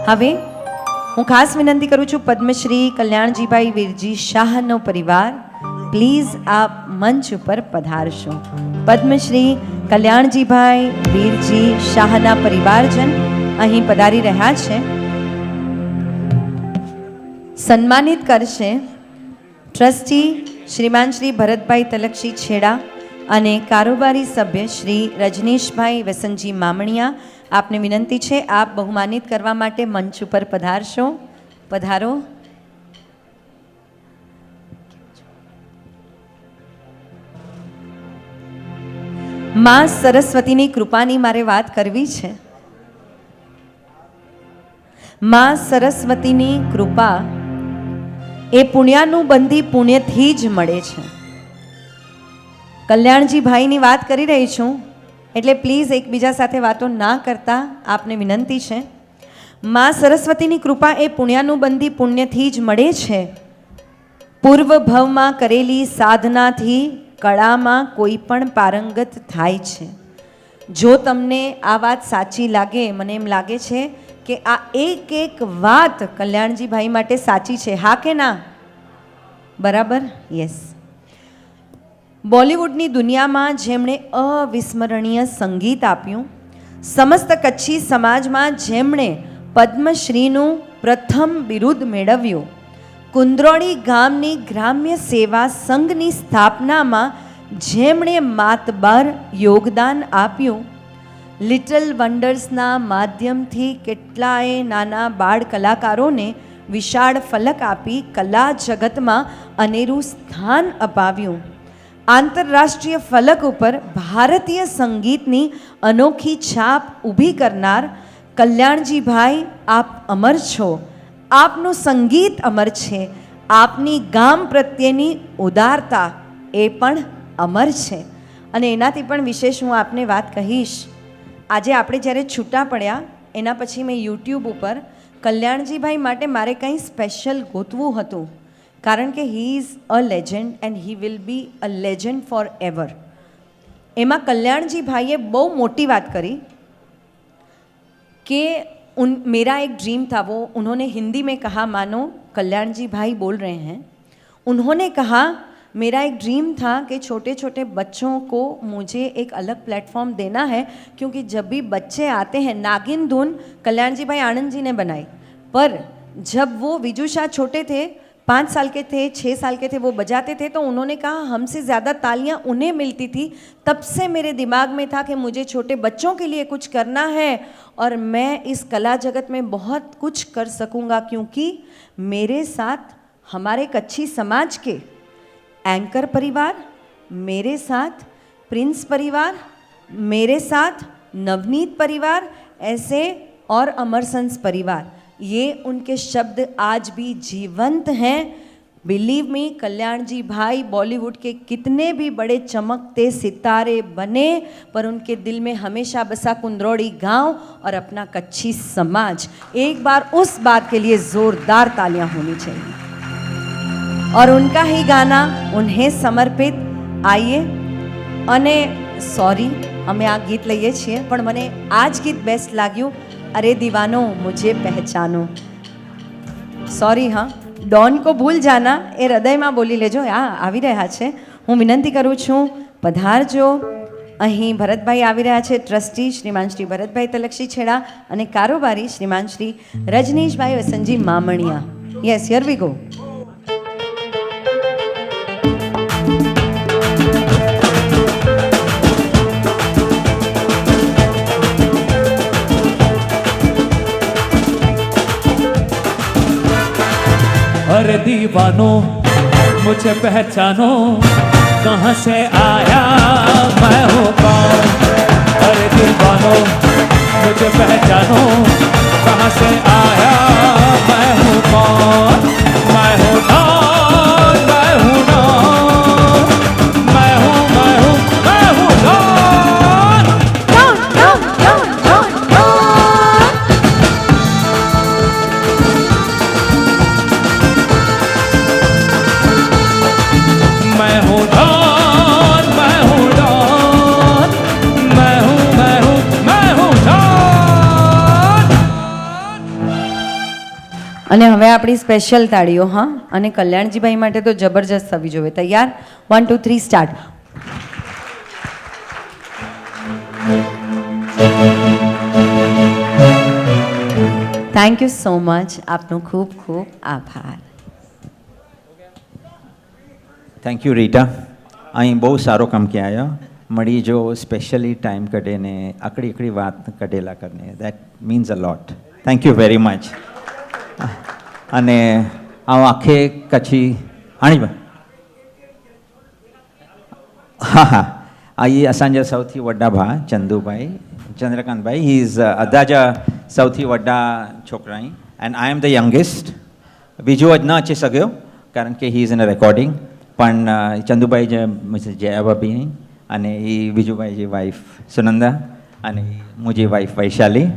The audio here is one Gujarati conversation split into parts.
હવે હું ખાસ વિનંતી કરું છું પદ્મશ્રી કલ્યાણજીભાઈ વીરજી શાહનો પરિવાર પ્લીઝ આપ મંચ ઉપર પધારશો. પદ્મશ્રી કલ્યાણજીભાઈ વીરજી શાહના પરિવારજન અહીં પધારી રહ્યા છે. સન્માનિત કરશે ટ્રસ્ટી શ્રીમાન શ્રી ભરતભાઈ તલક્ષી છેડા અને કારોબારી સભ્ય શ્રી રજનીશભાઈ વસંતજી મામણિયા. આપને વિનંતી છે આપ બહુમાનિત કરવા માટે મંચ ઉપર પધારશો. પધારો. માં સરસ્વતીની કૃપાની મારે વાત કરવી છે. માં સરસ્વતીની કૃપા એ પુણ્યાનું બંધી પુણ્યથી જ મળે છે. કલ્યાણજી ભાઈની વાત કરી રહી છું એટલે પ્લીઝ એકબીજા સાથે વાતો ના કરતા આપને વિનંતી છે. માં સરસ્વતીની કૃપા એ પુણ્યાનું બંધી પુણ્યથી જ મળે છે. પૂર્વ ભવમાં કરેલી સાધનાથી કળામાં કોઈ પણ પારંગત થાય છે. જો તમને આ વાત સાચી લાગે, મને એમ લાગે છે કે આ એક એક વાત કલ્યાણજી ભાઈ માટે સાચી છે. હા કે ના? બરાબર? યસ. બોલિવૂડની દુનિયામાં જેમણે અવિસ્મરણીય સંગીત આપ્યું, સમસ્ત કચ્છી સમાજમાં જેમણે પદ્મશ્રીનું પ્રથમ બિરુદ મેળવ્યું, કુંદ્રોળી ગામની ગ્રામ્ય સેવા સંઘની સ્થાપનામાં જેમણે માતબર યોગદાન આપ્યું, લિટલ વન્ડર્સના માધ્યમથી કેટલાય નાના બાળ કલાકારોને વિશાળ ફલક આપી કલા જગતમાં અનેરું સ્થાન અપાવ્યું, આંતરરાષ્ટ્રીય ફલક ઉપર ભારતીય સંગીતની અનોખી છાપ ઊભી કરનાર કલ્યાણજીભાઈ, આપ અમર છો. આપનું સંગીત અમર છે. આપની ગામ પ્રત્યેની ઉદારતા એ પણ અમર છે. અને એનાથી પણ વિશેષ હું આપને વાત કહીશ. આજે આપણે જ્યારે છૂટા પડ્યા એના પછી મેં યુટ્યુબ ઉપર કલ્યાણજીભાઈ માટે મારે કંઈ સ્પેશિયલ ગોતવું હતું, કારણ કે he is a legend and he will be a legend forever. એમાં કલ્યાણજીભાઈએ બહુ મોટી વાત કરી कि मेरा एक ड्रीम था. वो उन्होंने हिंदी में कहा, मानो कल्याणजी भाई बोल रहे हैं. उन्होंने कहा मेरा एक ड्रीम था कि छोटे छोटे बच्चों को मुझे एक अलग प्लेटफॉर्म देना है, क्योंकि जब भी बच्चे आते हैं, नागिन धुन कल्याणजी भाई आनंद जी ने बनाई, पर जब वो विजुषा छोटे थे, 5 साल के थे, 6 साल के थे, वो बजाते थे, तो उन्होंने कहा हमसे ज़्यादा तालियां उन्हें मिलती थी. तब से मेरे दिमाग में था कि मुझे छोटे बच्चों के लिए कुछ करना है और मैं इस कला जगत में बहुत कुछ कर सकूंगा, क्योंकि मेरे साथ हमारे कच्छी समाज के एंकर परिवार, मेरे साथ प्रिंस परिवार, मेरे साथ नवनीत परिवार, ऐसे और अमरसंस परिवार, ये उनके शब्द आज भी जीवंत हैं. बिलीव मी, कल्याणजी भाई बॉलीवुड के कितने भी बड़े चमकते सितारे बने, पर उनके दिल में हमेशा बसा कुंद्रोड़ी गांव और अपना कच्छी समाज. एक बार उस बात के लिए जोरदार तालियां होनी चाहिए. और उनका ही गाना उन्हें समर्पित. आइए. અને સોરી અમે આ ગીત લઈએ છીએ, પણ મને આ જ ગીત બેસ્ટ લાગ્યું. अरे दीवानो मुझे पहचानो. सॉरी, हाँ, डॉन को भूल जाना એ હૃદયમાં બોલી લેજો. આવી રહ્યા છે. હું વિનંતી કરું છું પધારજો. અહીં ભરતભાઈ આવી રહ્યા છે, ટ્રસ્ટી શ્રીમાન શ્રી ભરતભાઈ તલક્ષી છેડા અને કારોબારી Shriman Shri Rajnishbhai Vasantji Mamaniya. Yes, here we go. अरे दीवानो मुझे पहचानो, कहाँ से आया मैं हूँ कौन. अरे दीवानो मुझे पहचानो, कहाँ से आया मैं हूँ कौन. मैं हूँ डॉन, मैं हूँ डॉन, मैं हूँ मैं हूँ मैं हूँ Don. Don Don Don Don Don. मैं हूँ डॉन, मैं हूँ डॉन, અને હવે આપણી સ્પેશિયલ તાળીઓ, હા, અને કલ્યાણજીભાઈ માટે તો જબરજસ્ત થવી જોઈએ. તૈયાર? 1 2 3 start. Thank you so much. આપનો ખૂબ ખૂબ આભાર. Thank you Rita. અહીં બહુ સારો કામ કિયા મળી જો સ્પેશિયલી ટાઈમ કઢીને આકડી આકડી વાત કઢેલા કરને that means uh lot. Thank you very much. અને આ આખે કચ્છી હાણી હા હા આ એ અસાંજા સૌથી વડા ભા ચંદુભાઈ ચંદ્રકાંતભાઈ હી ઇઝ અદાજા સૌથી વડા છોકરા and I am the youngest. બીજો જ ન અચી શક્યો કારણ કે he is in a recording. પણ ચંદુભાઈ જે મિસિસ જયાભાભી અને એ બીજુભાઈજી વાઈફ સુનંદા અને મુજી વાઈફ વૈશાલી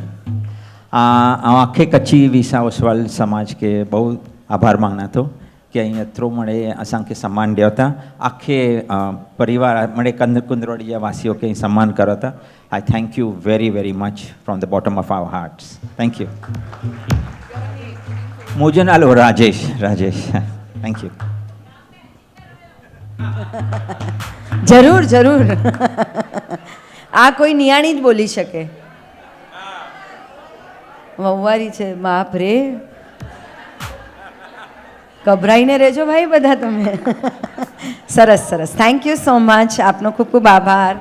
આખે કચ્છી વિસા ઓસવાલ સમાજ કે બહુ આભાર માંગના હતો કે અહીં અત્रो મળે અસાંखे सम्मान ॾियो था आखे परिवार મળે કુંદરોડિયા વાસીઓ કે सम्मान કરો था. I thank you very very much from the bottom of our hearts. Thank you. मुझे नालो राजेश. Thank you. જરૂર જરૂર. આ કોઈ નિયાણી જ બોલી શકે. વહુવારી છે. બાપ રે, ગભરાઈને રહેજો ભાઈ બધા તમે. સરસ સરસ. Thank you so much. આપનો ખૂબ ખૂબ આભાર.